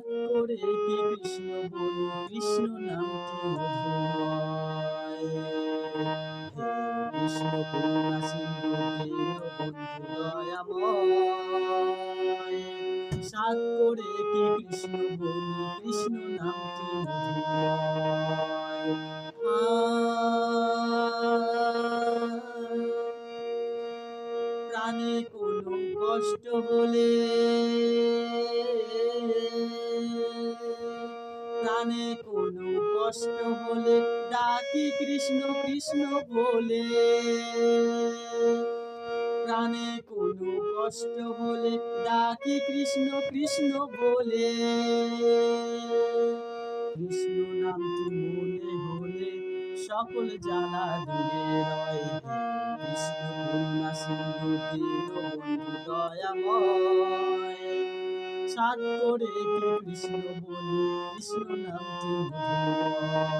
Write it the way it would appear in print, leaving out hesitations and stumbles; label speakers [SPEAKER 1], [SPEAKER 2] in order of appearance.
[SPEAKER 1] সাত করে কি কৃষ্ণ বলি, কৃষ্ণ নামটি মধুময়। হে কৃষ্ণ করুণা সিন্ধু দীনবন্ধু দয়াময়। সাত করে কি কৃষ্ণ বলি, কৃষ্ণ নামটি মধুময়। প্রাণে কোনো কষ্ট হলে, প্রাণে কোনো কষ্ট হলে ডাকি কৃষ্ণ কৃষ্ণ বলে। প্রাণে কোনো কষ্ট হলে ডাকি কৃষ্ণ কৃষ্ণ বলে। কৃষ্ণ নামটি মনে হলে সকল জ্বালা দূরে রয়। কৃষ্ণ করুণা সিন্ধু দীনবন্ধু দয়াময়। সাত করে কি কৃষ্ণ বলি, কৃষ্ণ নামটি মধুময়।